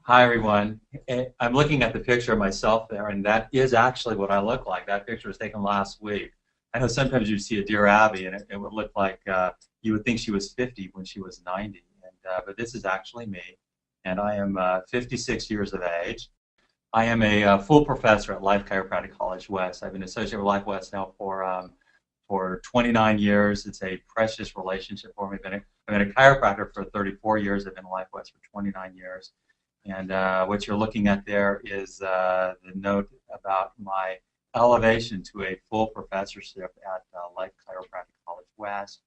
Hi, everyone. I'm looking at the picture of myself there, and that is actually what I look like. That picture was taken last week. I know sometimes you see a dear Abby, and it would look like you would think she was 50 when she was 90. But this is actually me, and I am 56 years of age. I am a full professor at Life Chiropractic College West. I've been associated with Life West now for 29 years. It's a precious relationship for me. I've been a chiropractor for 34 years. I've been at Life West for 29 years. And what you're looking at there is the note about my elevation to a full professorship at Life Chiropractic College West.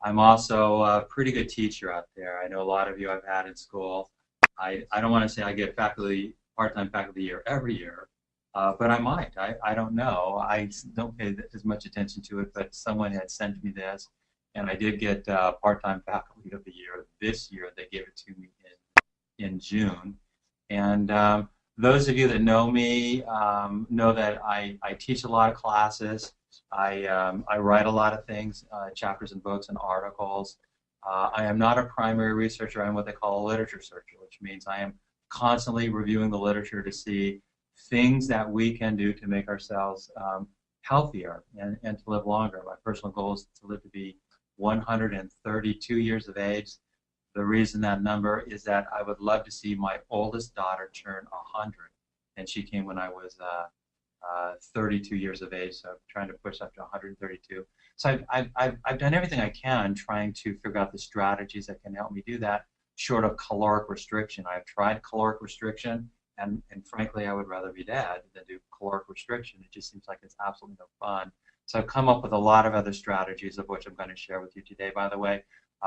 I'm also a pretty good teacher out there. I know a lot of you I've had in school. I don't want to say I get part-time faculty year every year, but I might. I don't know. I don't pay as much attention to it, but someone had sent me this, and I did get part-time faculty of the year this year. They gave it to me in June. And those of you that know me know that I teach a lot of classes. I write a lot of things, chapters and books and articles. I am not a primary researcher. I'm what they call a literature searcher, which means I am constantly reviewing the literature to see things that we can do to make ourselves healthier and to live longer. My personal goal is to live to be 132 years of age. The reason that number is that I would love to see my oldest daughter turn 100, and she came when I was 32 years of age, so I'm trying to push up to 132. So I've done everything I can trying to figure out the strategies that can help me do that, short of caloric restriction. I've tried caloric restriction, and frankly, I would rather be dead than do caloric restriction. It just seems like it's absolutely no fun. So I've come up with a lot of other strategies, of which I'm going to share with you today, by the way.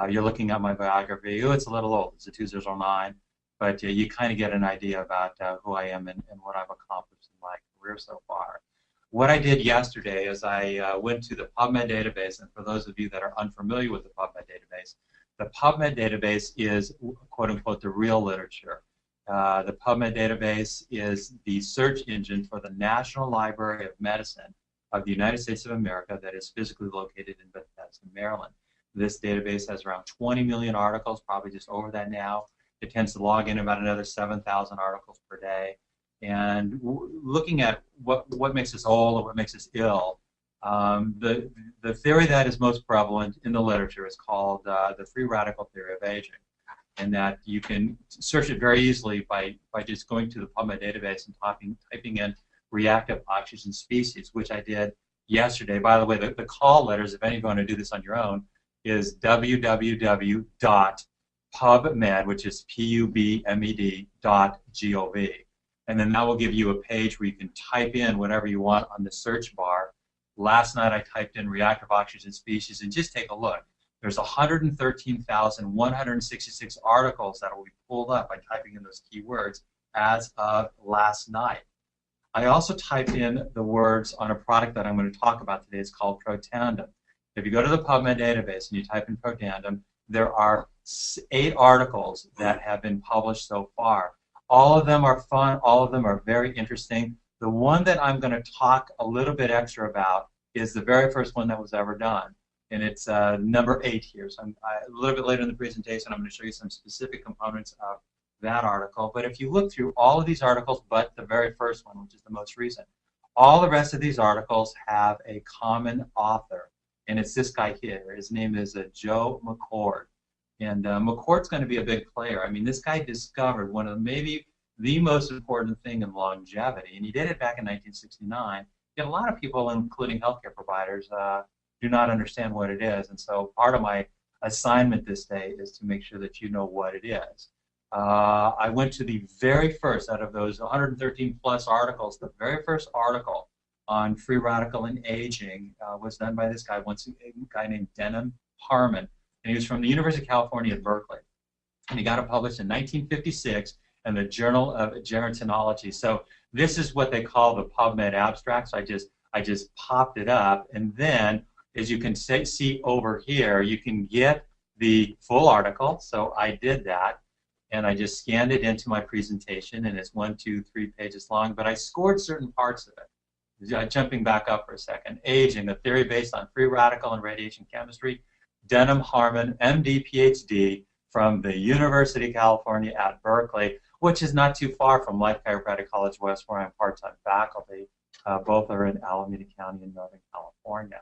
You're looking at my biography. Oh, it's a little old. It's a 2009, but you kind of get an idea about who I am and what I've accomplished in my career so far. What I did yesterday is I went to the PubMed database, and for those of you that are unfamiliar with the PubMed database, the PubMed database is, quote unquote, the real literature. The PubMed database is the search engine for the National Library of Medicine of the United States of America that is physically located in Bethesda, Maryland. This database has around 20 million articles, probably just over that now. It tends to log in about another 7,000 articles per day. And looking at what makes us old or what makes us ill, the theory that is most prevalent in the literature is called the free radical theory of aging. And that you can search it very easily by just going to the PubMed database and typing in reactive oxygen species, which I did yesterday. By the way, the call letters, if any of you want to do this on your own, is www.pubmed, which is PUBMED.gov. And then that will give you a page where you can type in whatever you want on the search bar. Last night I typed in reactive oxygen species, and just take a look. There's 113,166 articles that will be pulled up by typing in those keywords as of last night. I also typed in the words on a product that I'm going to talk about today. It's called Protandim. If you go to the PubMed database and you type in Protandim, there are 8 articles that have been published so far. All of them are fun. All of them are very interesting. The one that I'm going to talk a little bit extra about is the very first one that was ever done, and it's number 8 here. So a little bit later in the presentation, I'm going to show you some specific components of that article. But if you look through all of these articles, but the very first one, which is the most recent, all the rest of these articles have a common author. And it's this guy here. His name is Joe McCord. And McCord's going to be a big player. I mean, this guy discovered one of maybe the most important thing in longevity, and he did it back in 1969. Yet a lot of people, including healthcare providers, do not understand what it is. And so part of my assignment this day is to make sure that you know what it is. I went to the very first, out of those 113 plus articles, the very first article on free radical and aging was done by this guy, a guy named Denham Harmon, and he was from the University of California at Berkeley, and he got it published in 1956 in the Journal of Gerontology. So this is what they call the PubMed abstract. So I just popped it up, and then as you can see over here, you can get the full article. So I did that, and I just scanned it into my presentation, and it's 1, 2, 3 pages long, but I scored certain parts of it. Jumping back up for a second, aging, a theory based on free radical and radiation chemistry. Denham Harmon, MD, PhD, from the University of California at Berkeley. which is not too far from Life Chiropractic College West, where I'm part-time faculty. Both are in Alameda County in Northern California.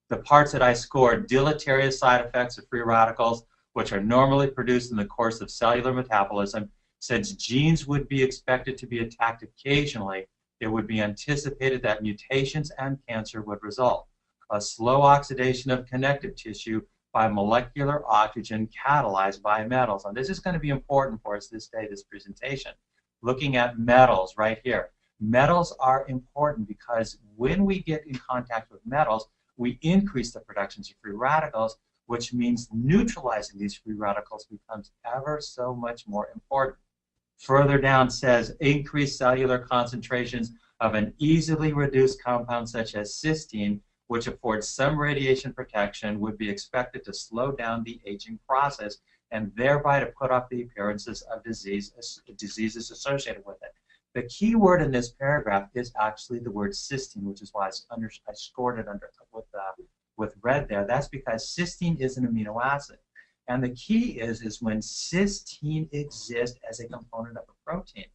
The parts that I scored: deleterious side effects of free radicals, which are normally produced in the course of cellular metabolism. Since genes would be expected to be attacked occasionally, it would be anticipated that mutations and cancer would result. A slow oxidation of connective tissue by molecular oxygen catalyzed by metals. And this is going to be important for us this day, this presentation. Looking at metals right here. Metals are important because when we get in contact with metals, we increase the productions of free radicals, which means neutralizing these free radicals becomes ever so much more important. Further down says increased cellular concentrations of an easily reduced compound such as cysteine, which affords some radiation protection, would be expected to slow down the aging process and thereby to put off the appearances of diseases associated with it. The key word in this paragraph is actually the word cysteine, which is why I scored it under with red there. That's because cysteine is an amino acid. And the key is when cysteine exists as a component of a protein,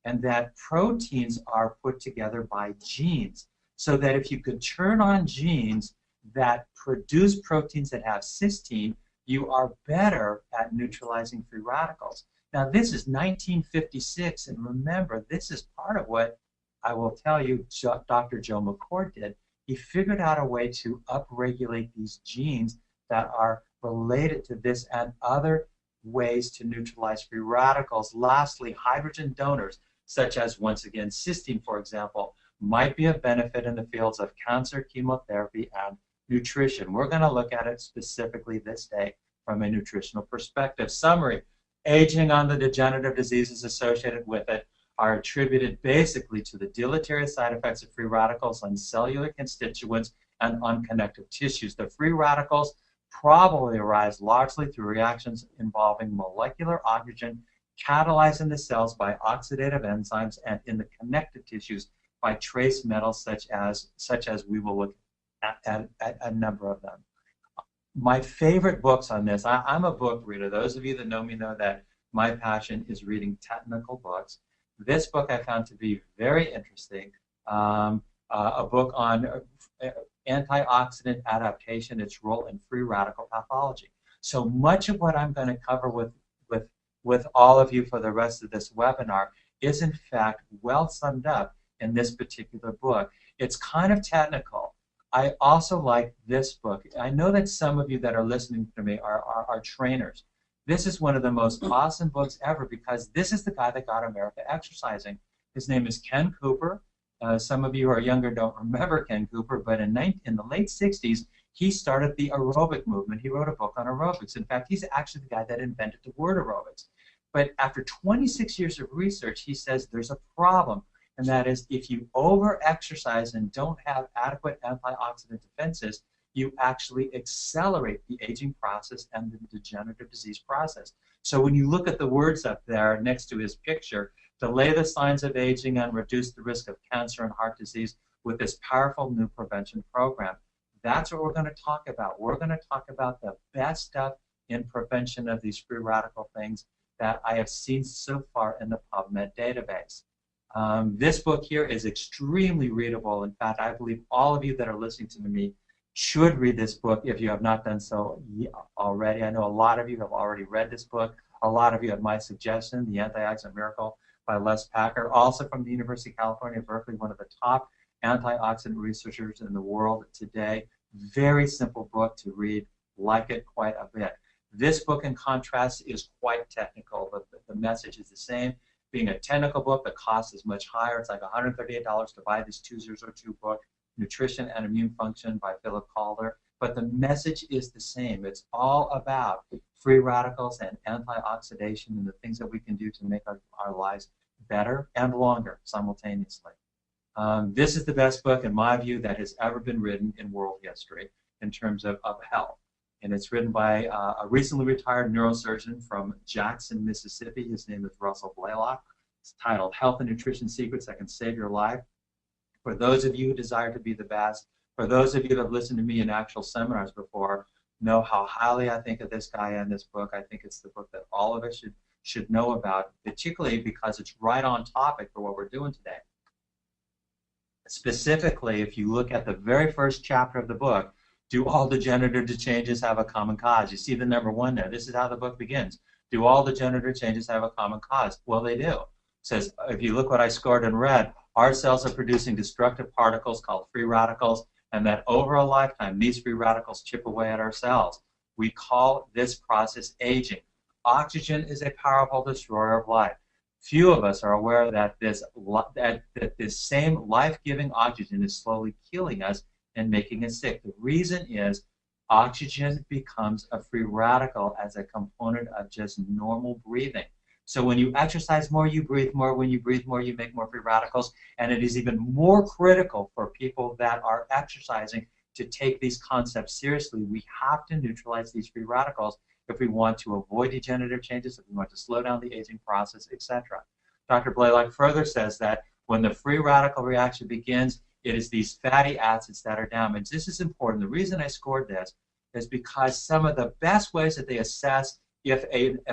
and that proteins are put together by genes. So that if you could turn on genes that produce proteins that have cysteine, you are better at neutralizing free radicals. Now, this is 1956, and remember, this is part of what I will tell you Dr. Joe McCord did. He figured out a way to upregulate these genes that are related to this and other ways to neutralize free radicals. Lastly, hydrogen donors, such as, once again, cysteine, for example, might be of benefit in the fields of cancer, chemotherapy, and nutrition. We're going to look at it specifically this day from a nutritional perspective. Summary: aging on the degenerative diseases associated with it are attributed basically to the deleterious side effects of free radicals on cellular constituents and on connective tissues. The free radicals probably arise largely through reactions involving molecular oxygen catalyzed in the cells by oxidative enzymes and in the connective tissues by trace metals such as we will look at a number of them. My favorite books on this, I'm a book reader. Those of you that know me know that my passion is reading technical books. This book I found to be very interesting, a book on antioxidant adaptation, its role in free radical pathology. So much of what I'm going to cover with all of you for the rest of this webinar is in fact well summed up in this particular book. It's kind of technical. I also like this book. I know that some of you that are listening to me are trainers. This is one of the most awesome books ever because this is the guy that got America exercising. His name is Ken Cooper. Some of you who are younger don't remember Ken Cooper, but in the late 60s, he started the aerobic movement. He wrote a book on aerobics. In fact, he's actually the guy that invented the word aerobics. But after 26 years of research, he says there's a problem, and that is if you over-exercise and don't have adequate antioxidant defenses, you actually accelerate the aging process and the degenerative disease process. So when you look at the words up there next to his picture, delay the signs of aging and reduce the risk of cancer and heart disease with this powerful new prevention program. That's what we're going to talk about. We're going to talk about the best stuff in prevention of these free radical things that I have seen so far in the PubMed database. This book here is extremely readable. In fact, I believe all of you that are listening to me should read this book if you have not done so already. I know a lot of you have already read this book. A lot of you have my suggestion, The Antioxidant Miracle by Les Packer, also from the University of California, Berkeley, one of the top antioxidant researchers in the world today. Very simple book to read, like it quite a bit. This book, in contrast, is quite technical, but the message is the same. Being a technical book, the cost is much higher. It's like $138 to buy this 2002 book, Nutrition and Immune Function by Philip Calder. But the message is the same. It's all about free radicals and antioxidation and the things that we can do to make our lives better and longer simultaneously. This is the best book, in my view, that has ever been written in world history in terms of health. And it's written by a recently retired neurosurgeon from Jackson, Mississippi. His name is Russell Blaylock. It's titled Health and Nutrition Secrets That Can Save Your Life. For those of you who desire to be the best, for those of you that have listened to me in actual seminars before, know how highly I think of this guy and this book. I think it's the book that all of us should know about, particularly because it's right on topic for what we're doing today. Specifically, if you look at the very first chapter of the book, do all degenerative changes have a common cause? You see the number 1 there. This is how the book begins. Do all degenerative changes have a common cause? Well, they do. It says, if you look what I scored in red, our cells are producing destructive particles called free radicals, and that over a lifetime, these free radicals chip away at our cells. We call this process aging. Oxygen is a powerful destroyer of life. Few of us are aware that this same life-giving oxygen is slowly killing us and making us sick. The reason is oxygen becomes a free radical as a component of just normal breathing. So when you exercise more, you breathe more. When you breathe more, you make more free radicals. And it is even more critical for people that are exercising to take these concepts seriously. We have to neutralize these free radicals if we want to avoid degenerative changes, if we want to slow down the aging process, etc. Dr. Blaylock further says that when the free radical reaction begins, it is these fatty acids that are damaged. This is important. The reason I scored this is because some of the best ways that they assess if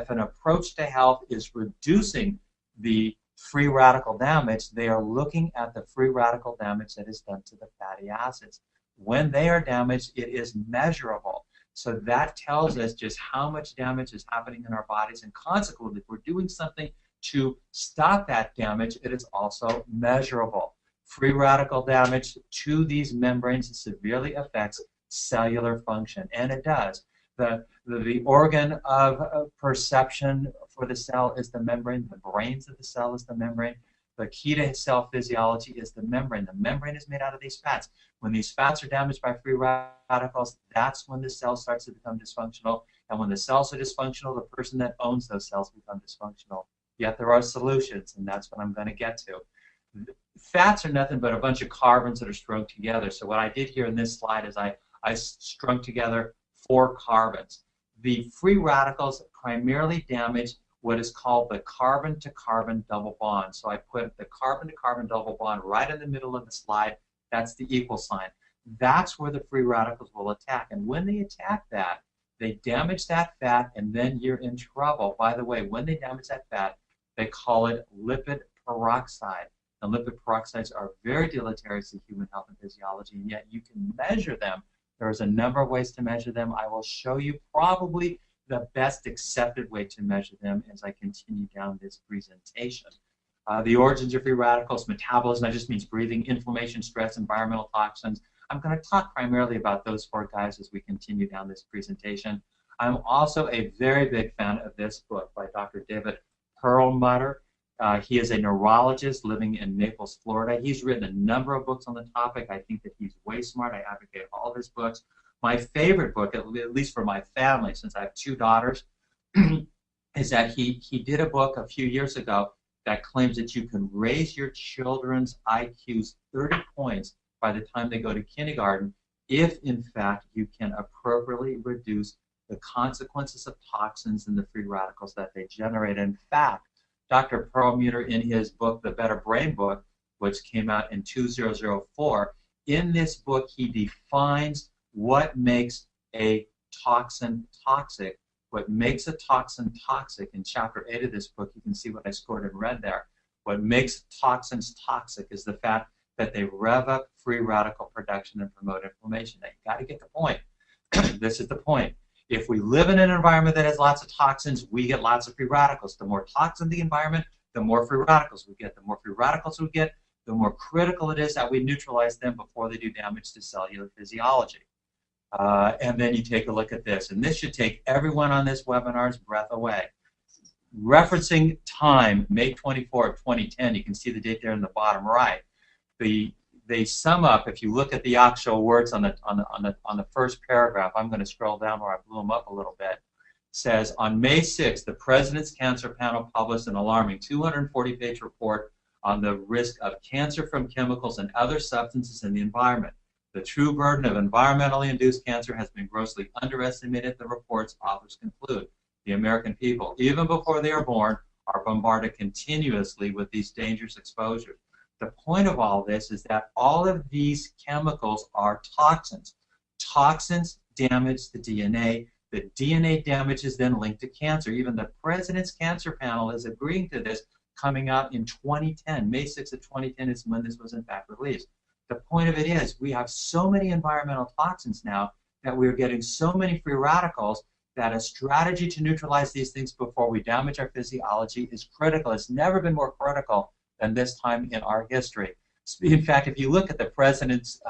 an approach to health is reducing the free radical damage, they are looking at the free radical damage that is done to the fatty acids. When they are damaged, it is measurable. So that tells us just how much damage is happening in our bodies, and consequently, if we're doing something to stop that damage, it is also measurable. Free radical damage to these membranes severely affects cellular function, and it does. The organ of perception for the cell is the membrane. The brains of the cell is the membrane. The key to cell physiology is the membrane. The membrane is made out of these fats. When these fats are damaged by free radicals, that's when the cell starts to become dysfunctional. And when the cells are dysfunctional, the person that owns those cells become dysfunctional. Yet there are solutions, and that's what I'm going to get to. Fats are nothing but a bunch of carbons that are strung together. So what I did here in this slide is I strung together 4 carbons. The free radicals primarily damage what is called the carbon-to-carbon double bond. So I put the carbon-to-carbon double bond right in the middle of the slide. That's the equal sign. That's where the free radicals will attack. And when they attack that, they damage that fat, and then you're in trouble. By the way, when they damage that fat, they call it lipid peroxide. And lipid peroxides are very deleterious to human health and physiology, and yet you can measure them. There's a number of ways to measure them. I will show you probably the best accepted way to measure them as I continue down this presentation. The origins of free radicals, metabolism, that just means breathing, inflammation, stress, environmental toxins. I'm going to talk primarily about those 4 guys as we continue down this presentation. I'm also a very big fan of this book by Dr. David Perlmutter. He is a neurologist living in Naples, Florida. He's written a number of books on the topic. I think that he's way smart. I advocate all of his books. My favorite book, at least for my family, since I have 2 daughters, is that he did a book a few years ago that claims that you can raise your children's IQs 30 points by the time they go to kindergarten if, in fact, you can appropriately reduce the consequences of toxins and the free radicals that they generate. In fact, Dr. Perlmutter, in his book, The Better Brain Book, which came out in 2004, in this book he defines what makes a toxin toxic. What makes a toxin toxic, in chapter 8 of this book, you can see what I scored in red there. What makes toxins toxic is the fact that they rev up free radical production and promote inflammation. Now, you've got to get the point. This is the point. If we live in an environment that has lots of toxins, we get lots of free radicals. The more toxin the environment, the more free radicals we get. The more free radicals we get, the more critical it is that we neutralize them before they do damage to cellular physiology. And then you take a look at this. And this should take everyone on this webinar's breath away. Referencing time, May 24, 2010, you can see the date there in the bottom right. They sum up, if you look at the actual words on the first paragraph, I'm going to scroll down where I blew them up a little bit, says, on May 6th, the President's Cancer Panel published an alarming 240-page report on the risk of cancer from chemicals and other substances in the environment. The true burden of environmentally induced cancer has been grossly underestimated, the report's authors conclude. The American people, even before they are born, are bombarded continuously with these dangerous exposures. The point of all this is that all of these chemicals are toxins. Toxins damage the DNA. The DNA damage is then linked to cancer. Even the President's Cancer Panel is agreeing to this, coming out in 2010. May 6th of 2010 is when this was in fact released. The point of it is we have so many environmental toxins now that we're getting so many free radicals that a strategy to neutralize these things before we damage our physiology is critical. It's never been more critical than this time in our history. In fact, if you look at the President's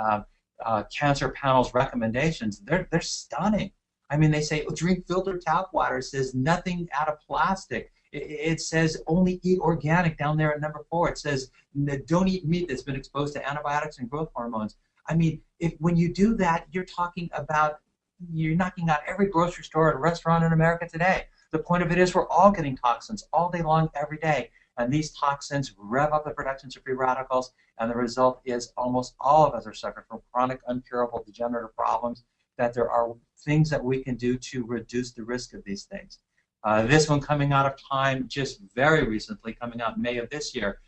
Cancer Panel's recommendations, they're stunning. I mean, they say, oh, drink filtered tap water. It says nothing out of plastic. It says only eat organic down there at number 4. It says don't eat meat that's been exposed to antibiotics and growth hormones. I mean, when you do that, you're talking about, you're knocking out every grocery store and restaurant in America today. The point of it is we're all getting toxins all day long, every day. And these toxins rev up the production of free radicals, and the result is almost all of us are suffering from chronic, uncurable, degenerative problems, that there are things that we can do to reduce the risk of these things. This one coming out of Time just very recently, coming out in May of this year,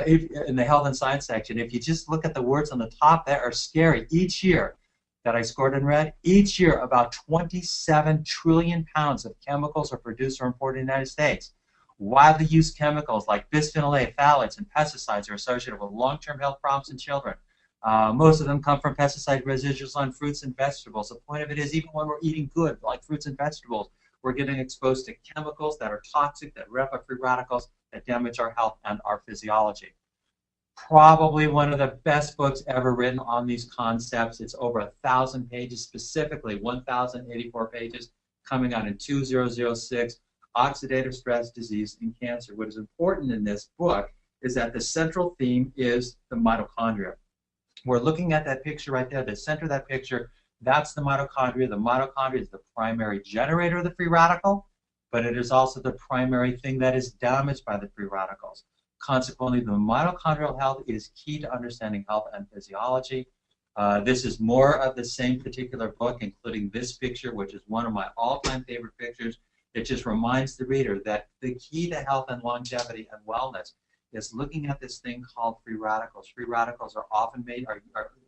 in the Health and Science section. If you just look at the words on the top, that are scary. Each year that I scored in red, each year about 27 trillion pounds of chemicals are produced or imported in the United States. Widely used chemicals like bisphenol A, phthalates, and pesticides are associated with long-term health problems in children. Most of them come from pesticide residuals on fruits and vegetables. The point of it is, even when we're eating good, like fruits and vegetables, we're getting exposed to chemicals that are toxic, that rev up free radicals, that damage our health and our physiology. Probably one of the best books ever written on these concepts. It's over 1,000 pages, specifically 1,084 pages, coming out in 2006, Oxidative Stress Disease and Cancer. What is important in this book is that the central theme is the mitochondria. We're looking at that picture right there, the center of that picture. That's the mitochondria. The mitochondria is the primary generator of the free radical, but it is also the primary thing that is damaged by the free radicals. Consequently, the mitochondrial health is key to understanding health and physiology. This is more of the same particular book, including this picture, which is one of my all-time favorite pictures. It just reminds the reader that the key to health and longevity and wellness is looking at this thing called free radicals. Free radicals are often are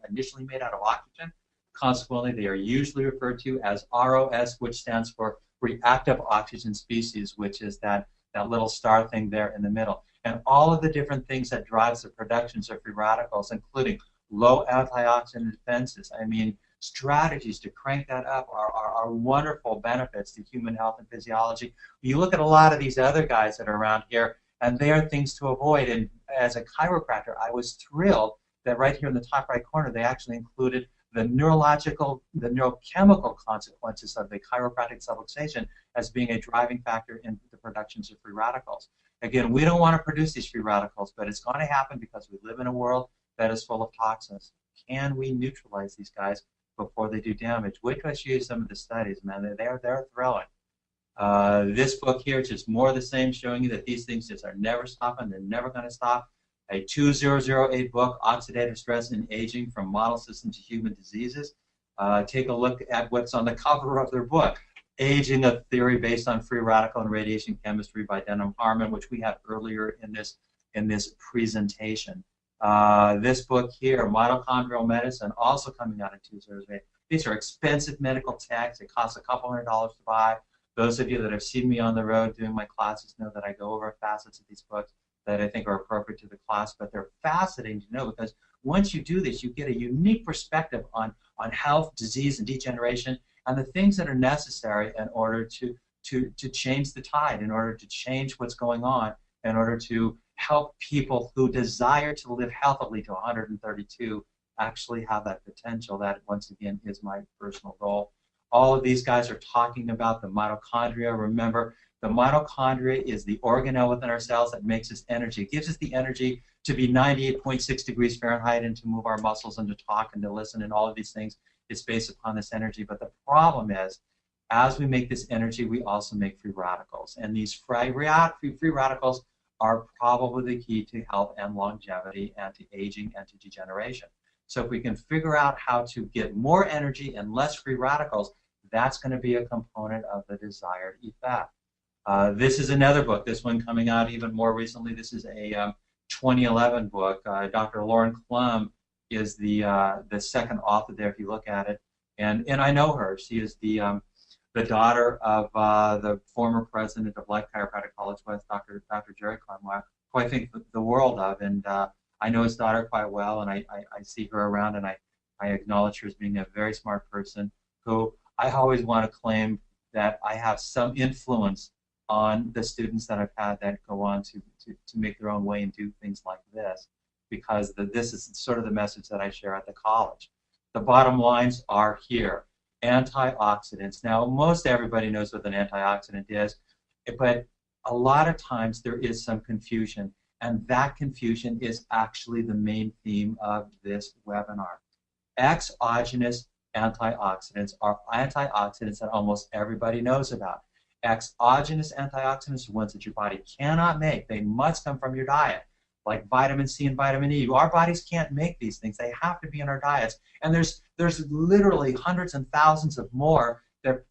initially made out of oxygen. Consequently, they are usually referred to as ROS, which stands for reactive oxygen species, which is that little star thing there in the middle. And all of the different things that drives the productions of free radicals, including low antioxidant defenses. I mean, strategies to crank that up are wonderful benefits to human health and physiology. You look at a lot of these other guys that are around here, and they are things to avoid. And as a chiropractor, I was thrilled that right here in the top right corner, they actually included the neurochemical consequences of the chiropractic subluxation as being a driving factor in the productions of free radicals. Again, we don't want to produce these free radicals, but it's going to happen because we live in a world that is full of toxins. Can we neutralize these guys before they do damage? Wait till I show you some of the studies, man. They're thrilling. This book here is just more of the same, showing you that these things just are never stopping. They're never going to stop. A 2008 book, Oxidative Stress and Aging from Model Systems to Human Diseases. Take a look at what's on the cover of their book. Aging, a Theory Based on Free Radical and Radiation Chemistry by Denham Harmon, which we had earlier in this presentation. This book here, Mitochondrial Medicine, also coming out in 2008. These are expensive medical texts. It costs a couple $100 to buy. Those of you that have seen me on the road doing my classes know that I go over facets of these books that I think are appropriate to the class, but they're fascinating to know because once you do this, you get a unique perspective on health, disease, and degeneration, and the things that are necessary in order to change the tide, in order to change what's going on, in order to help people who desire to live healthily to 132 actually have that potential. That, once again, is my personal goal. All of these guys are talking about the mitochondria. Remember, the mitochondria is the organelle within our cells that makes us energy. It gives us the energy to be 98.6 degrees Fahrenheit and to move our muscles and to talk and to listen and all of these things. It's based upon this energy. But the problem is, as we make this energy, we also make free radicals. And these free radicals are probably the key to health and longevity and to aging and to degeneration. So if we can figure out how to get more energy and less free radicals, that's going to be a component of the desired effect. This is another book, this one coming out even more recently. This is a 2011 book. Dr. Lauren Klum is the second author there if you look at it. And I know her. She is the the daughter of the former president of Life Chiropractic College West, Dr. Jerry Clemwell, who I think the world of, and I know his daughter quite well, and I see her around, and I acknowledge her as being a very smart person who I always want to claim that I have some influence on the students that I've had that go on to make their own way and do things like this, because this is sort of the message that I share at the college. The bottom lines are here. Antioxidants. Now, most everybody knows what an antioxidant is, but a lot of times there is some confusion, and that confusion is actually the main theme of this webinar. Exogenous antioxidants are antioxidants that almost everybody knows about. Exogenous antioxidants are ones that your body cannot make. They must come from your diet, like vitamin C and vitamin E. Our bodies can't make these things. They have to be in our diets. And there's literally hundreds and thousands of more that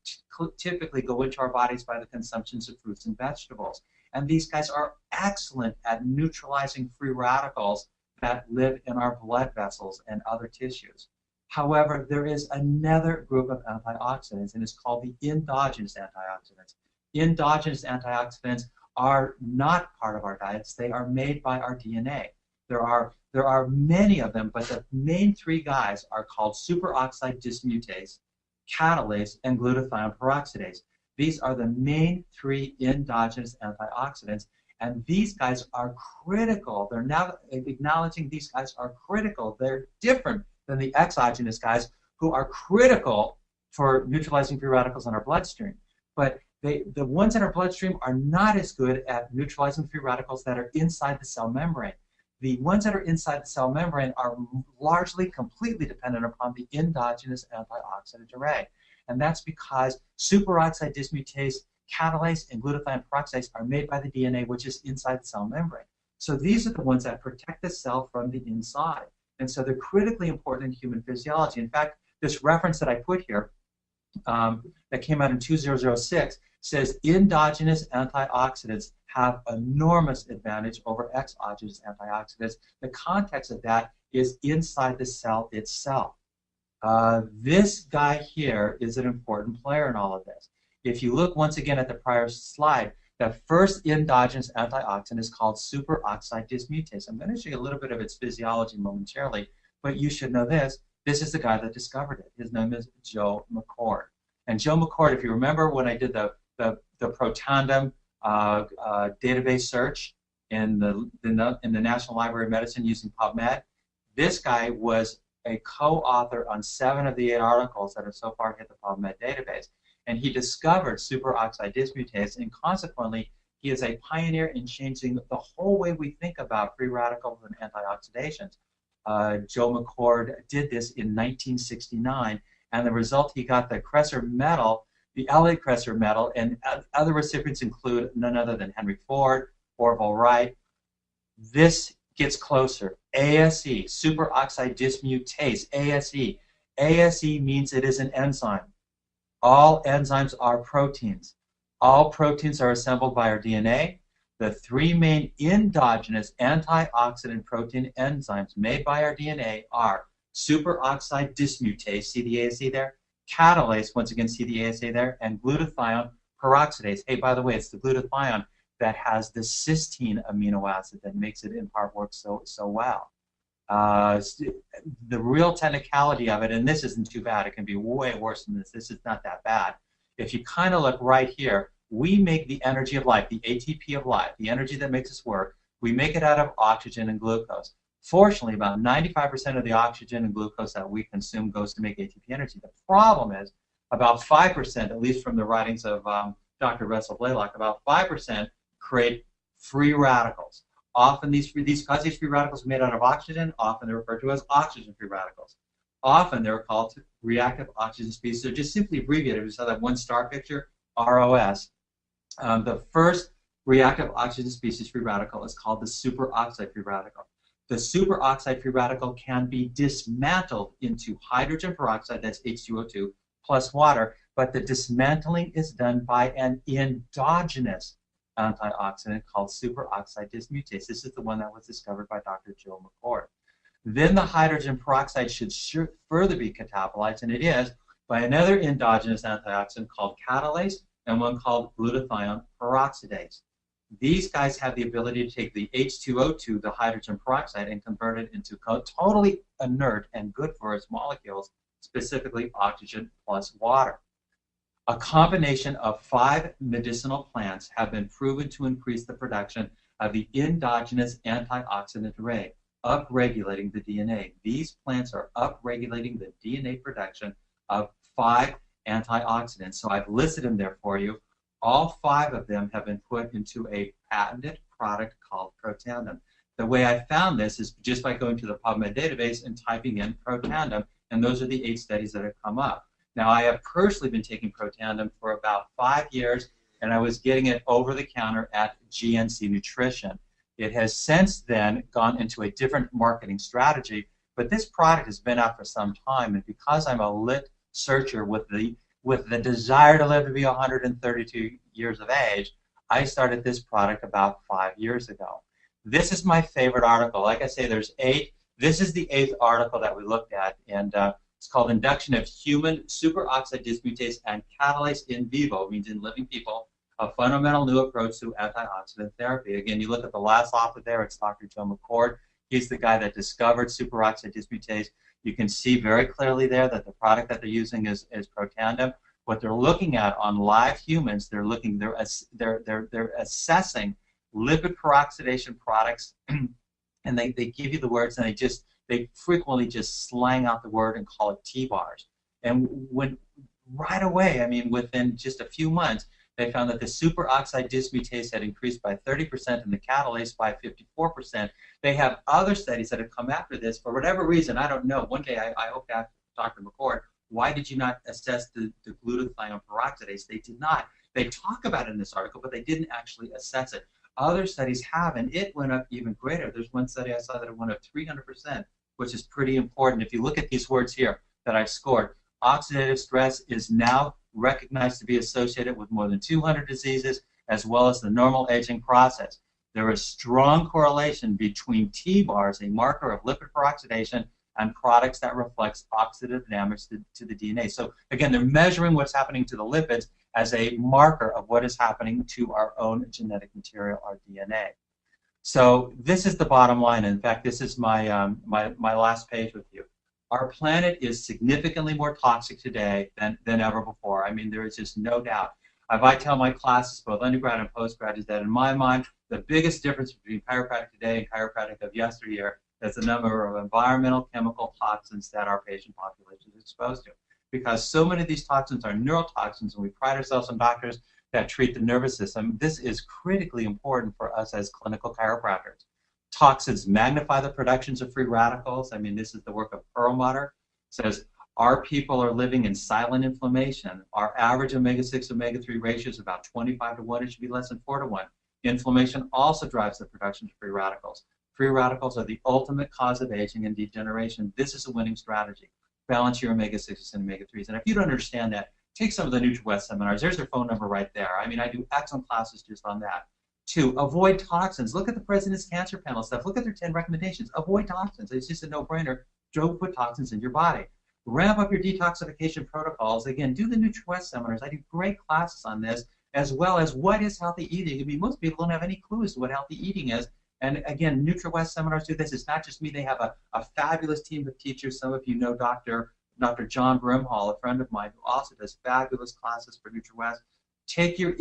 typically go into our bodies by the consumptions of fruits and vegetables. And these guys are excellent at neutralizing free radicals that live in our blood vessels and other tissues. However, there is another group of antioxidants, and it's called the endogenous antioxidants. Endogenous antioxidants are not part of our diets. They are made by our DNA. There are many of them, but the main three guys are called superoxide dismutase, catalase, and glutathione peroxidase. These are the main three endogenous antioxidants, and these guys are critical. They're now acknowledging these guys are critical. They're different than the exogenous guys, who are critical for neutralizing free radicals in our bloodstream. But the ones in our bloodstream are not as good at neutralizing free radicals that are inside the cell membrane. The ones that are inside the cell membrane are largely, completely dependent upon the endogenous antioxidant array. And that's because superoxide dismutase, catalase, and glutathione peroxidase are made by the DNA, which is inside the cell membrane. So these are the ones that protect the cell from the inside. And so they're critically important in human physiology. In fact, this reference that I put here that came out in 2006 says endogenous antioxidants have enormous advantage over exogenous antioxidants. The context of that is inside the cell itself. This guy here is an important player in all of this. If you look once again at the prior slide, the first endogenous antioxidant is called superoxide dismutase. I'm going to show you a little bit of its physiology momentarily, but you should know this. This is the guy that discovered it. His name is Joe McCord. And Joe McCord, if you remember when I did the Protandim database search in the National Library of Medicine using PubMed, this guy was a co-author on 7 of the 8 articles that have so far hit the PubMed database. And he discovered superoxide dismutase, and consequently, he is a pioneer in changing the whole way we think about free radicals and antioxidations. Joe McCord did this in 1969, and the result, he got the Kresser Medal, the Elliott Kresser Medal, and other recipients include none other than Henry Ford, Orville Wright. This gets closer. ASE, superoxide dismutase, ASE. ASE means it is an enzyme. All enzymes are proteins. All proteins are assembled by our DNA. The 3 main endogenous antioxidant protein enzymes made by our DNA are superoxide dismutase, see the ASE there? Catalase, once again, see the ASA there? And glutathione peroxidase. Hey, by the way, it's the glutathione that has the cysteine amino acid that makes it in part work so well. The real technicality of it, and this isn't too bad, it can be way worse than this. This is not that bad. If you kind of look right here, we make the energy of life, the ATP of life, the energy that makes us work, we make it out of oxygen and glucose. Fortunately, about 95% of the oxygen and glucose that we consume goes to make ATP energy. The problem is about 5%, at least from the writings of Dr. Russell Blaylock, about 5% create free radicals. Often because these free radicals are made out of oxygen, often they're referred to as oxygen-free radicals. Often they're called reactive oxygen species. So just simply abbreviated, we saw that one star picture, ROS. The first reactive oxygen species free radical is called the superoxide free radical. The superoxide free radical can be dismantled into hydrogen peroxide, that's H2O2, plus water, but the dismantling is done by an endogenous antioxidant called superoxide dismutase. This is the one that was discovered by Dr. Joe McCord. Then the hydrogen peroxide should further be catabolized, and it is, by another endogenous antioxidant called catalase and one called glutathione peroxidase. These guys have the ability to take the H2O2, the hydrogen peroxide, and convert it into totally inert and good for its molecules, specifically oxygen plus water. A combination of 5 medicinal plants have been proven to increase the production of the endogenous antioxidant array, upregulating the DNA. These plants are upregulating the DNA production of 5 antioxidants. So I've listed them there for you. All 5 of them have been put into a patented product called Protandim. The way I found this is just by going to the PubMed database and typing in Protandim, and those are the 8 studies that have come up. Now, I have personally been taking Protandim for about 5 years, and I was getting it over the counter at GNC Nutrition. It has since then gone into a different marketing strategy, but this product has been out for some time, and because I'm a lit searcher with the desire to live to be 132 years of age, I started this product about 5 years ago. This is my favorite article. Like I say, there's 8. This is the 8th article that we looked at, and it's called Induction of Human Superoxide Dismutase and Catalase in Vivo, means in living people, a fundamental new approach to antioxidant therapy. Again, you look at the last author there, it's Dr. Joe McCord. He's the guy that discovered superoxide dismutase. You can see very clearly there that the product that they're using is Protandim. What they're looking at on live humans, they're assessing lipid peroxidation products, and they give you the words, and they frequently just slang out the word and call it T-bars. And when right away, I mean, within just a few months, they found that the superoxide dismutase had increased by 30% and the catalase by 54%. They have other studies that have come after this. For whatever reason, I don't know. One day I hope to ask Dr. McCord, why did you not assess the glutathione peroxidase? They did not. They talk about it in this article, but they didn't actually assess it. Other studies have, and it went up even greater. There's one study I saw that it went up 300%, which is pretty important. If you look at these words here that I've scored, oxidative stress is now recognized to be associated with more than 200 diseases, as well as the normal aging process. There is strong correlation between T-bars, a marker of lipid peroxidation, and products that reflects oxidative damage to the DNA. So again, they're measuring what's happening to the lipids as a marker of what is happening to our own genetic material, our DNA. So this is the bottom line. In fact, this is my last page with you. Our planet is significantly more toxic today than ever before. I mean, there is just no doubt. If I tell my classes, both undergrad and postgrad, is that in my mind, the biggest difference between chiropractic today and chiropractic of yesteryear is the number of environmental chemical toxins that our patient population is exposed to. Because so many of these toxins are neurotoxins, and we pride ourselves on doctors that treat the nervous system. This is critically important for us as clinical chiropractors. Toxins magnify the productions of free radicals. I mean, this is the work of Perlmutter. It says, our people are living in silent inflammation. Our average omega-6, omega-3 ratio is about 25 to 1. It should be less than 4 to 1. Inflammation also drives the production of free radicals. Free radicals are the ultimate cause of aging and degeneration. This is a winning strategy. Balance your omega-6s and omega-3s. And if you don't understand that, take some of the NutriWest seminars. There's their phone number right there. I mean, I do excellent classes just on that. 2, avoid toxins. Look at the President's Cancer Panel stuff. Look at their 10 recommendations. Avoid toxins. It's just a no-brainer. Don't put toxins in your body. Ramp up your detoxification protocols. Again, do the NutriWest seminars. I do great classes on this, as well as what is healthy eating. I mean, most people don't have any clue as to what healthy eating is. And again, NutriWest seminars do this. It's not just me. They have a fabulous team of teachers. Some of you know Dr. John Brimhall, a friend of mine, who also does fabulous classes for NutriWest. Take your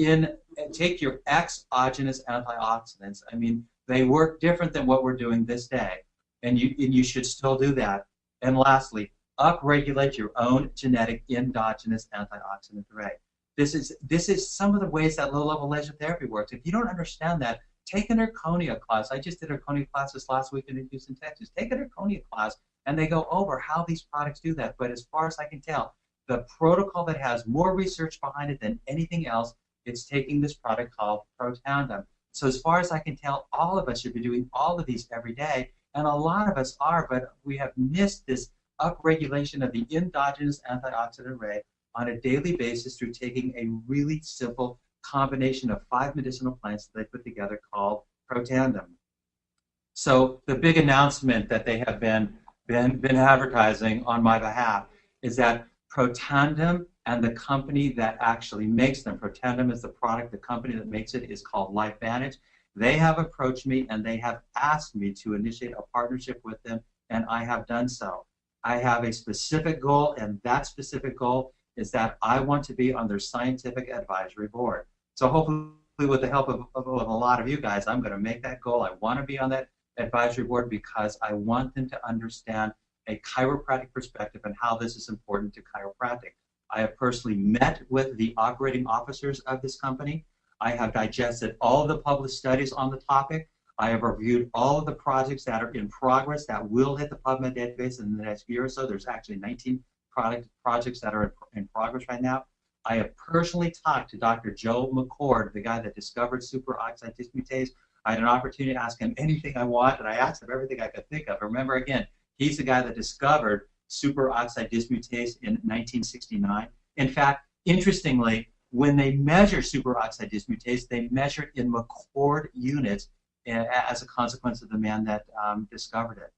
exogenous antioxidants. I mean, they work different than what we're doing this day, and you should still do that. And lastly, upregulate your own genetic endogenous antioxidant array. This is some of the ways that low-level laser therapy works. If you don't understand that, take an Erconia class. I just did Erconia classes last week in Houston, Texas. Take an Erconia class, and they go over how these products do that. But as far as I can tell, the protocol that has more research behind it than anything else, it's taking this product called Protandim. So as far as I can tell, all of us should be doing all of these every day, and a lot of us are, but we have missed this upregulation of the endogenous antioxidant array on a daily basis through taking a really simple combination of 5 medicinal plants that they put together called Protandim. So the big announcement that they have been advertising on my behalf is that Protandim and the company that actually makes them. Protandim is the product. The company that makes it is called LifeVantage. They have approached me and they have asked me to initiate a partnership with them, and I have done so. I have a specific goal, and that specific goal is that I want to be on their scientific advisory board. So hopefully with the help of a lot of you guys, I'm going to make that goal. I want to be on that advisory board because I want them to understand a chiropractic perspective and how this is important to chiropractic. I have personally met with the operating officers of this company. I have digested all of the published studies on the topic. I have reviewed all of the projects that are in progress that will hit the PubMed database in the next year or so. There's actually 19 projects that are in progress right now. I have personally talked to Dr. Joe McCord, the guy that discovered superoxide dismutase. I had an opportunity to ask him anything I want, and I asked him everything I could think of. Remember, again, he's the guy that discovered superoxide dismutase in 1969. In fact, interestingly, when they measure superoxide dismutase, they measure it in McCord units as a consequence of the man that discovered it.